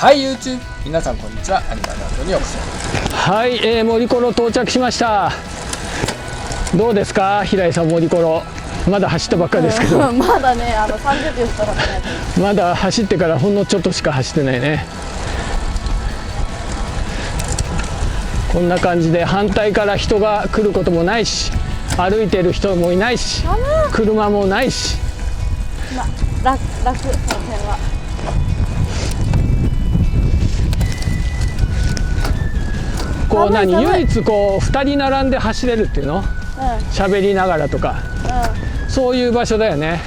はい YouTube 皆さんこんにちは。アニマルランドにようこそ。はい、森コロ到着しました。どうですか平井さん、森コロまだ走ったばっかりですけどまだね30秒しか経ってない。まだ走ってからほんのちょっとしか走ってないね。こんな感じで反対から人が来ることもないし、歩いてる人もいないし、車もないし、楽その辺は。こう寒い唯一こう2人並んで走れるっていうの、喋りながらとか、そういう場所だよね。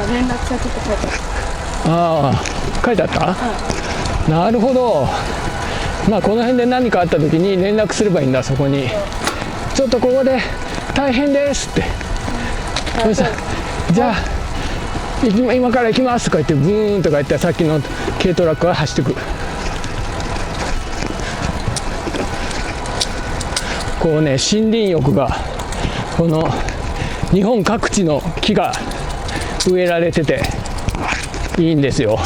連絡先って書いてある。ああ、書いてあった、なるほど。まあこの辺で何かあった時に連絡すればいいんだ。そこにちょっとここで大変ですって、そしたらじゃあ今から行きますとか言ってブーンとか言ってさっきの軽トラックが走ってくる。こうね、森林浴がこの日本各地の木が植えられてていいんですよ。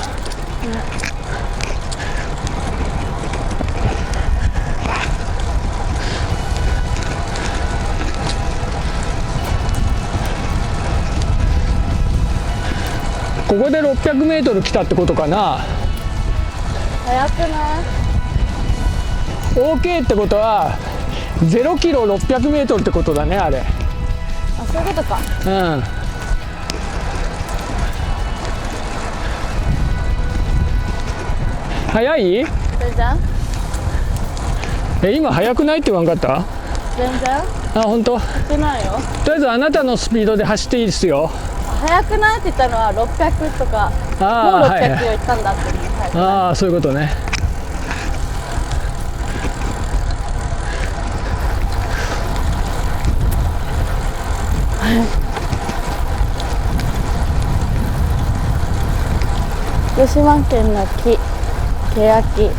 ここで600メートル来たってことかな。早くない？ OK ってことは0キロ600メートルってことだね、あれ。あ、そういうことか。うん。早い？全然今早くないって言わんかった？全然あ、本当？行ってないよ。とりあえずあなたのスピードで走っていいですよ。早くないって言ったのは600とか、もう600キロ行ったんだっていうのが早くない？ああ、そういうことね。福島県の木、ケヤキ。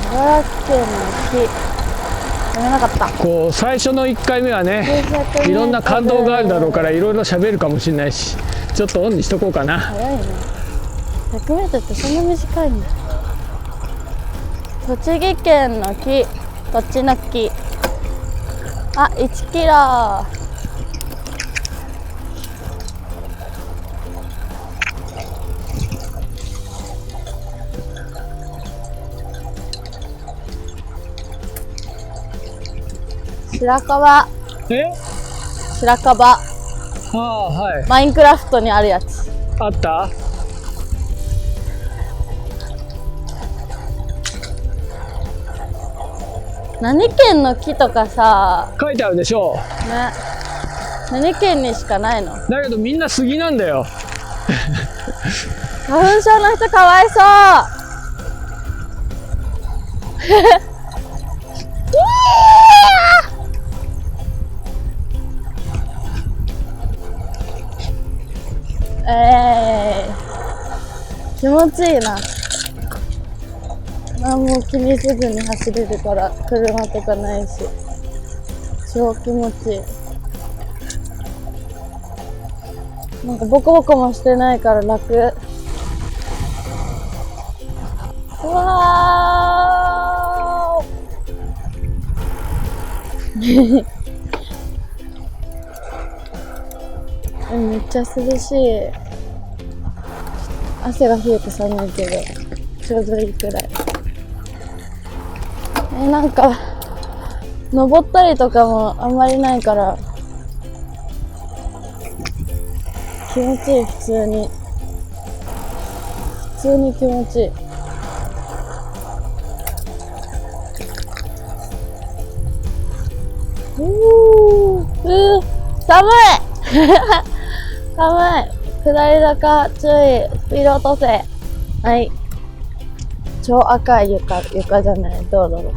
茨城県の木。読めなかった。こう最初の1回目はね、いろんな感動があるだろうからいろいろ喋るかもしれないし、ちょっとオンにしとこうかな。早いね。100メートルってそんな短いんだ。栃木県の木、こっちの木。あ、1キロ。白樺。白樺。ああ、はい。マインクラフトにあるやつ。あった？何県の木とかさ、書いてあるでしょね。何県にしかないの？だけどみんな杉なんだよ。花粉症の人かわいそう気持ちいいな。何も気にせずに走れるから車とかないし超気持ちいい。なんかボコボコもしてないから楽。うわーめっちゃ涼しい。汗が冷えて寒いけどちょうどいいくらい。なんか登ったりとかもあんまりないから気持ちいい。普通に気持ちいい。寒い寒い。下り坂注意。スピード落とせ。はい。超赤い床じゃない、道路だ。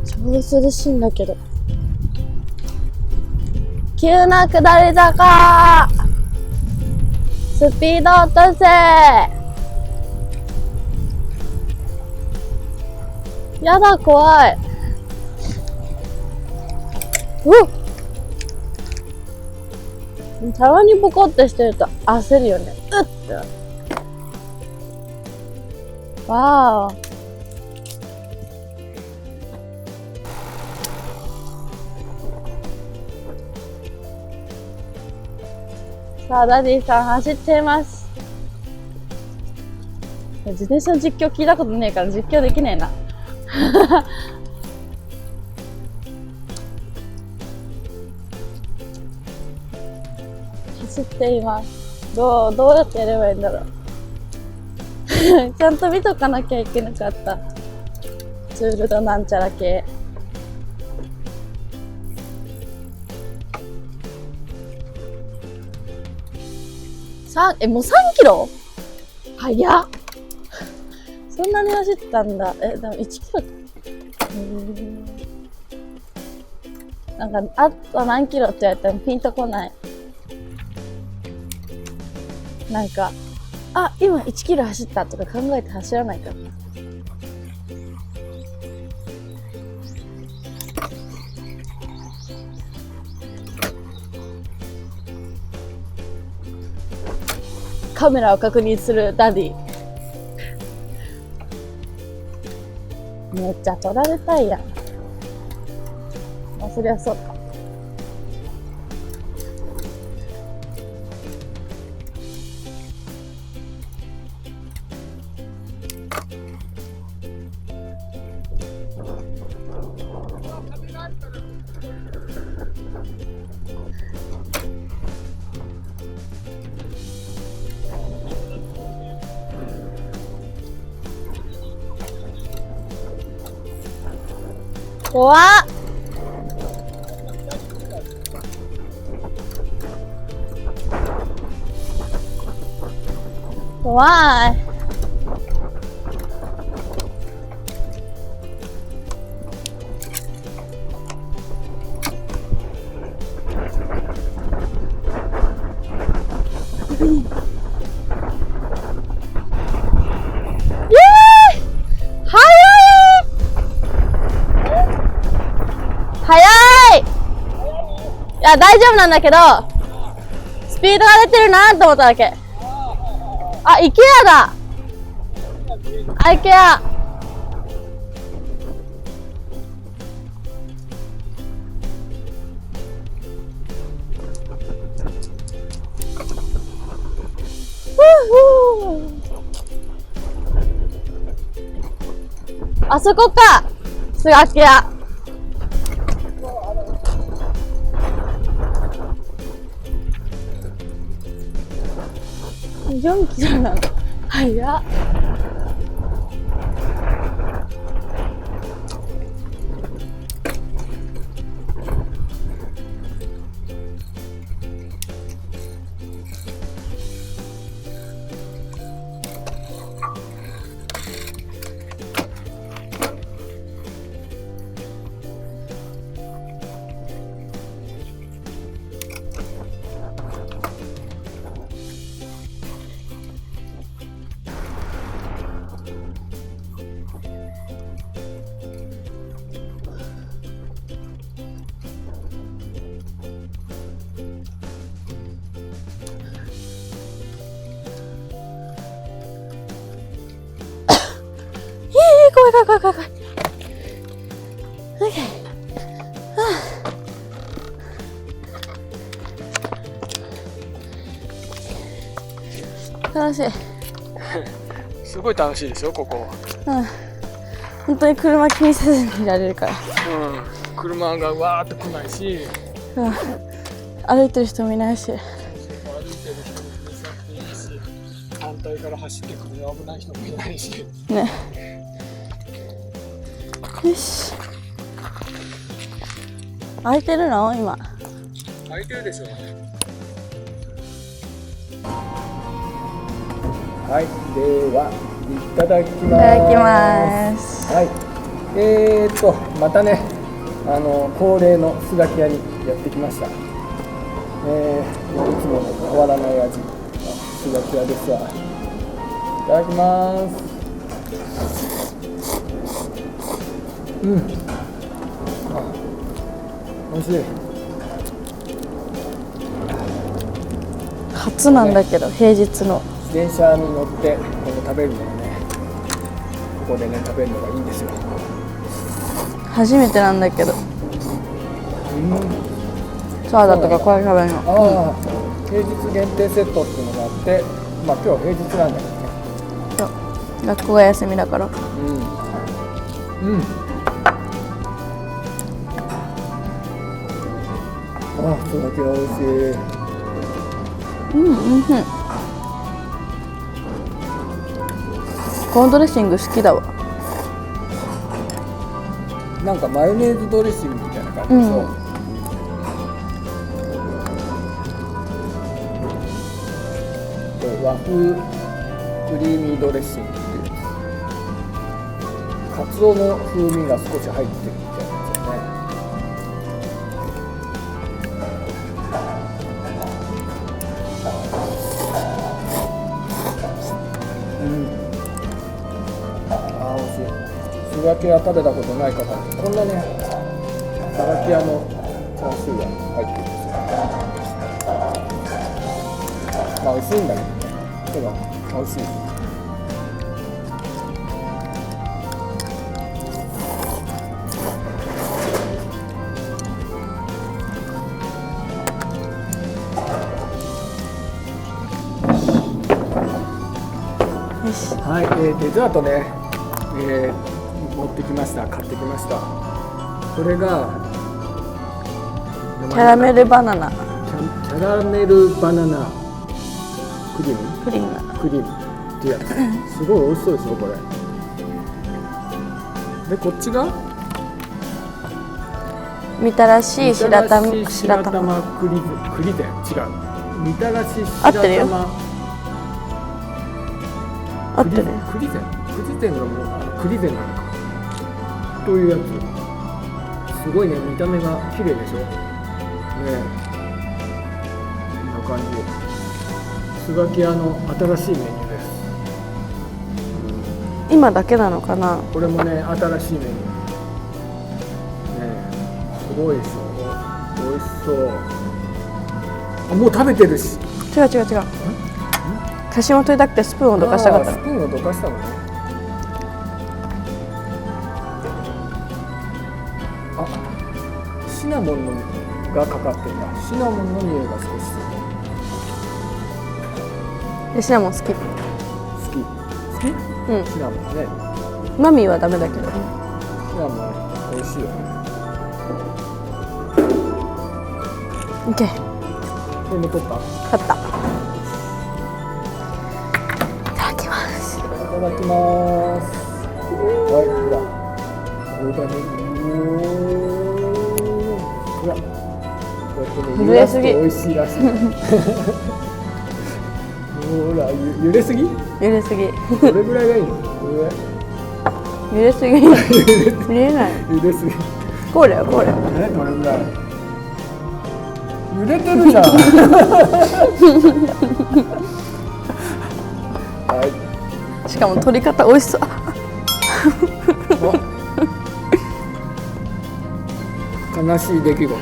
ちょうど涼しいんだけど。急な下り坂。スピード落とせ。やだ、怖い。たまにボコってしてると焦るよね。うっってなる。わーお。さあ、ダディさん走っています。自転車の実況聞いたことねえから実況できねえな。走っています。どうやってやればいいんだろう。ちゃんと見とかなきゃいけなかった。ツールドなんちゃら系。もう3キロ早っ。そんなに走ったんだ。でも1キロ。なんか、あと何キロって言われてもピンとこない。なんか、今1キロ走ったとか考えて走らないから。カメラを確認するダディ。めっちゃ撮られたいやん。そりゃそうか。怖っ。怖い。いや、大丈夫なんだけど、スピードが出てるなと思っただけ。イケアだ。イケア。あそこか。スガキア。4キロなの。早っ。怖い。楽しい。すごい楽しいですよ、ここは。本当に車気にせずにいられるから。車がわーっと来ないし、歩いてる人もいないし。歩いてる人も気にしなくていいし、反対から走ってくる危ない人もいないし。ね。よし。空いてるの今。空いてるでしょ。はい、ではいただきます。いただきます。はい、またね、恒例のスガキ屋にやってきました。いつもの変わらない味のスガキ屋ですわ。いただきます。美味しい。初なんだけど、平日の。自転車に乗ってこの食べるのがね、ここでね食べるのがいいんですよ。初めてなんだけど。サラダとかこれ食べるの。ああ、平日限定セットっていうのがあって、まあ今日は平日なんだけどね。そう、学校が休みだから。うん。あ、それだけ美味しい。このドレッシング好きだわ。なんかマヨネーズドレッシングみたいな感じでしょ。これ和風クリーミードレッシングっていう、カツオの風味が少し入ってるみたいなやつよね。美味しい。スガキヤ食べたことない方、こんなね、スガキヤのチャーシューが入ってるんですよ。まあ美味しいんだけどね。けど美味しい。よし。はい、デザートね、持ってきました。買ってきました。これがキャラメルバナナ。キャラメルバナナクリームクリーム。ってやつ。すごい美味しそうですよこれ。でこっちがみたらし白玉クリゼン、違う。みたらし合ってるよ。白玉合ってる。クリゼンがもうクリゼンなのかというやつ。すごいね、見た目が綺麗でしょね。こんな感じ。スガキヤの新しいメニューです。今だけなのかな。これもね、新しいメニューね。すごいでしょ。美味しそう。あ、もう食べてるし。違う。写真を撮りたくてスプーンをどかしたかったスプーンをどかしたのね。あ、シナモンのがかかってるな。シナモンの匂いが少しする。でシナモン好き。好き？うん。シナモンね。マミーはダメだけどね。シナモン美味しいよね。オッケー。これも取った？買った。いただきます。いただきます。はい、ほら。これだね。ほら。こうやってね、揺らすと美味しいらしい。ほら、揺れすぎ？揺れすぎ。どれぐらいがいいの？揺れすぎ。揺れない。揺れすぎ。こうだよ。どれぐらい？揺れてるじゃん。はい。しかも取り方美味しそう。悲しい出来事。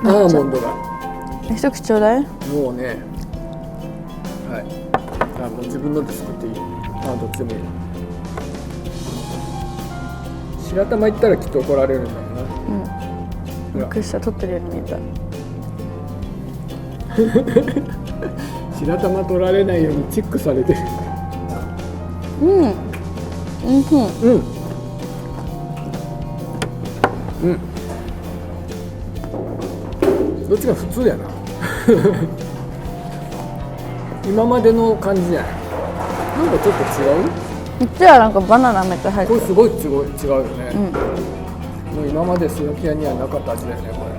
アーモンドだ。一口ちょうだい。もうね。はい。もう自分ので作っていい。どっちでもいい。白玉行ったらきっと怒られるんだろうな。びっくりした。取ってるように見えた。白玉取られないようにチェックされてる。どっちが普通やな。今までの感じじゃない。なんかちょっと違う？こっちはなんかバナナめっちゃ入ってる。これすごい違うよね。もう今までスガキヤにはなかった味だよね、これ。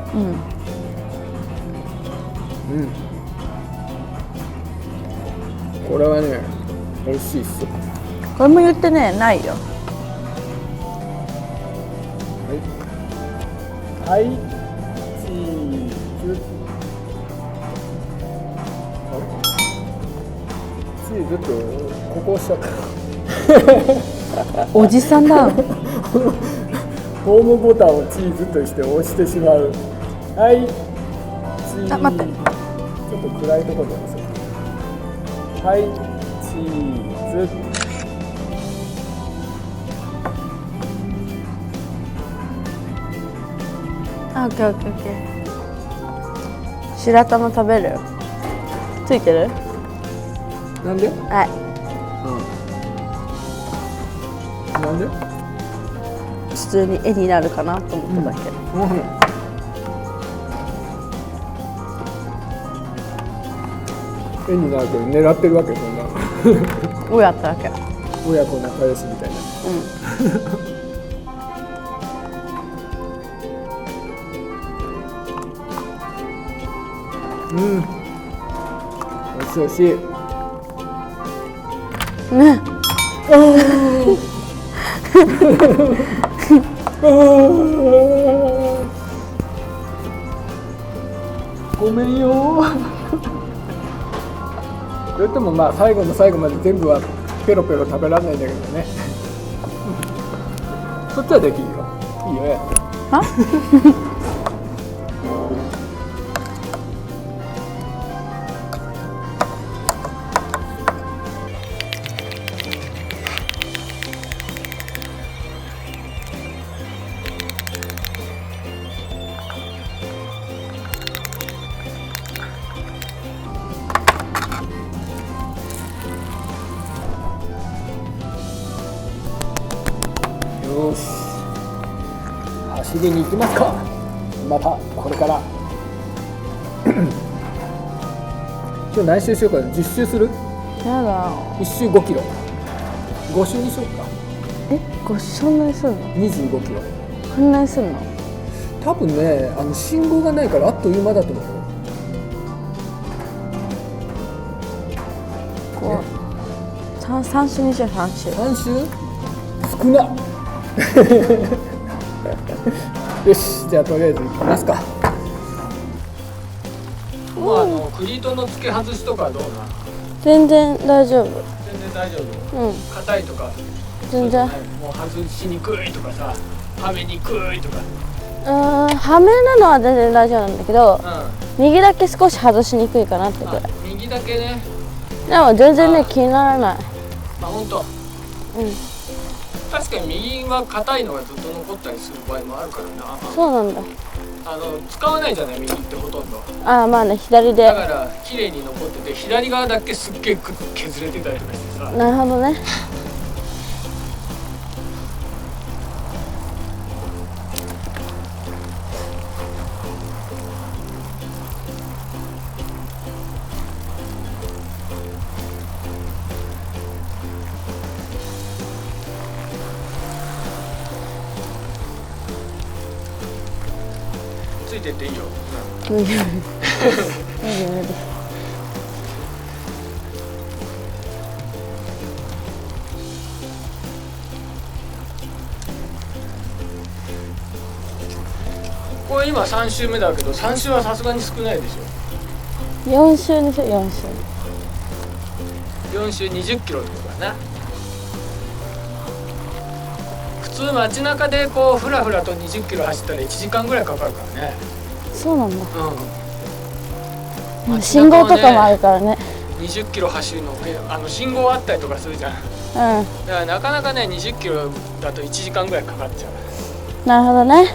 これはね、美味しいっすよ。これも言ってね、ないよ。はい、チーズ。チーズってここ押しちゃった。おじさんだ。ホームボタンをチーズとして押してしまう。はい、チーズ。あ、待って。ちょっと暗いところで見せて。はい、チーズ。あ、オッケーオッケーオッケー。白玉食べる？ついてる？なんで？はい。なんで？普通に絵になるかなと思っただけ。絵になるけど狙ってるわけそんな。どうやったわけ？親子仲良しみたいな。うん。美味しい美味しい。ね。ごめんよ。それともまあ最後の最後まで全部はペロペロ食べられないんだけどね。そっちはできるよ。いいよやって。は？よし、走りに行きますか。またこれから今日何周しようかな。10周する？やだ。 1周5キロ、5周にしようか。そんなにすんの？ 25キロ。こんなにすんの？多分ね、信号がないからあっという間だと思うよ。こう、3周にしよう。3周。 3周少なよし、じゃあとりあえず行きますか。もうクリートの付け外しとかどうな？全然大丈夫。全然大丈夫。うん、硬いとか全然。もう外しにくいとかさ、はめにくいとか。はめるのは全然大丈夫なんだけど、右だけ少し外しにくいかなってくらい。右だけね。でも全然ね、気にならない。あ、本当。うん。確かに右は硬いのがずっと残ったりする場合もあるからな。そうなんだ。使わないじゃない、右ってほとんど。ああ、まあね、左で。だから綺麗に残ってて、左側だけすっげえ削れてたりとかしてさ。なるほどね。ついてっていいよ。無理無理無理無理。これ今3周目だけど、3周はさすがに少ないでしょ。 4周にしよう。4周。4周20キロってことだな。普通街中でこうフラフラと20キロ走ったら1時間ぐらいかかるからね。そうなんだ。うん。信号とかもあるからね。20キロ走るの、信号あったりとかするじゃん。うん。だからなかなかね、20キロだと1時間ぐらいかかっちゃう。なるほどね。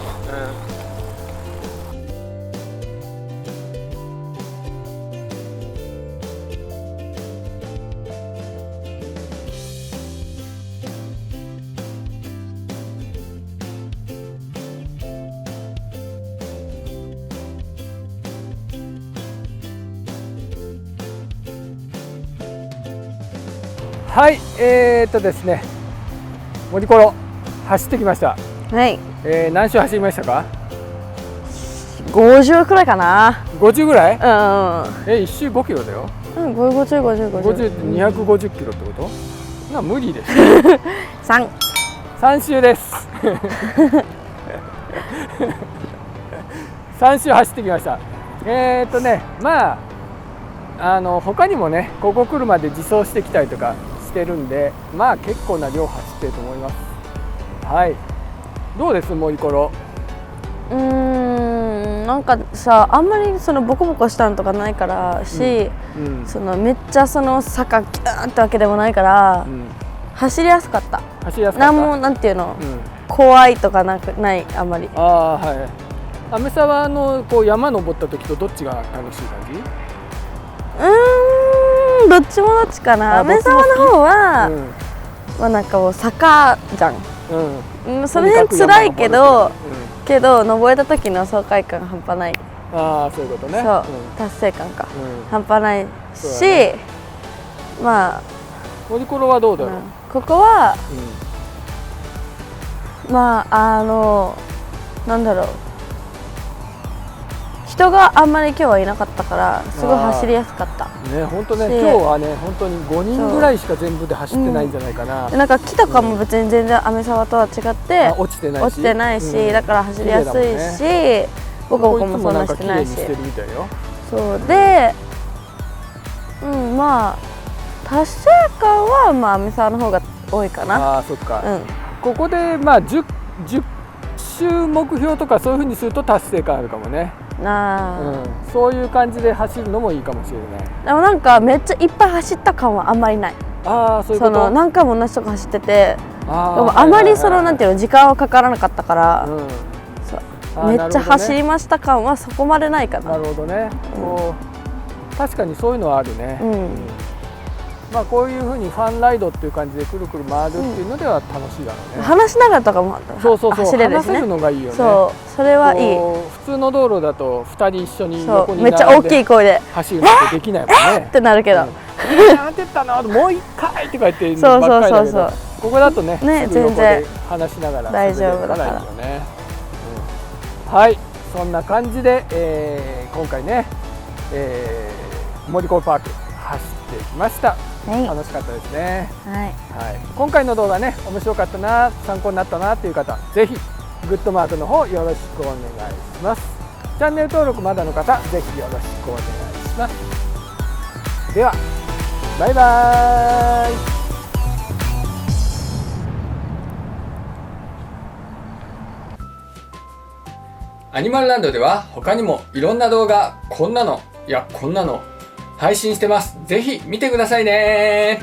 はい、ですね、森コロ走ってきました。はい。何周走りましたか50くらいかな。？50ぐらい？うん。1周5キロだよ。うん、50、50、50。50って250キロってこと？無理です3。3周です3周走ってきました。まあ他にもね、ここ来るまで自走してきたりとかしてるんで、まあ結構な量走ってると思います。はい、どうです森コロ？なんかさ、あんまりそのボコボコしたのとかないからし、そのめっちゃその坂ギューンってわけでもないから、走りやすかった。走りやすかった。なんもなんていうの、怖いとかないあんまり。ああ、はい。飴沢のこう山登った時とどっちが楽しい感じ？どっちもどっちかな。飴沢の方は、まあなんかもう坂じゃん。その辺辛いけど、登れた時の爽快感半端ない。ああ、そういうことね。そう、達成感か、半端ないし、まあ森コロはどうだろう？ここは、まあなんだろう、人があんまり今日はいなかったからすごい走りやすかったね。本当ね、今日はね本当に5人ぐらいしか全部で走ってないんじゃないかな。なんか木とかも別に全然飴沢とは違って落ちてないし、だから走りやすいし、ボコボコもそんなしてないし、そうで、まあ達成感はまあ飴沢の方が多いかな。あ、そっか。ここでまあ10周目標とかそういう風にすると達成感あるかもね。そういう感じで走るのもいいかもしれない。でもなんかめっちゃいっぱい走った感はあんまりない。そういうこと。その何回も同じとこ走ってて、でもあまりそのなんていうの時間はかからなかったから、めっちゃ走りました感はそこまでないかな。なるほどね。確かにそういうのはあるね。まあこういうふうにファンライドっていう感じでくるくる回るっていうのでは楽しいだろうね。話しながらとかも走れるしね。話せるのがいいよね。そう、それはいい。普通の道路だと2人一緒に横にめっちゃ大きい声で走るってできないもんね。ってなるけど、なんて言ったの、もう一回とか言ってばっかりだけど、ここだとね全然話しながら大丈夫だから。はい、そんな感じで今回ね森コロパーク走ってきました。楽しかったですね。今回の動画ね面白かったな、参考になったなっていう方、ぜひグッドマークの方よろしくお願いします。チャンネル登録まだの方ぜひよろしくお願いします。ではバイバーイ。アニマルランドでは他にもいろんな動画、こんなの配信してます。ぜひ見てくださいね。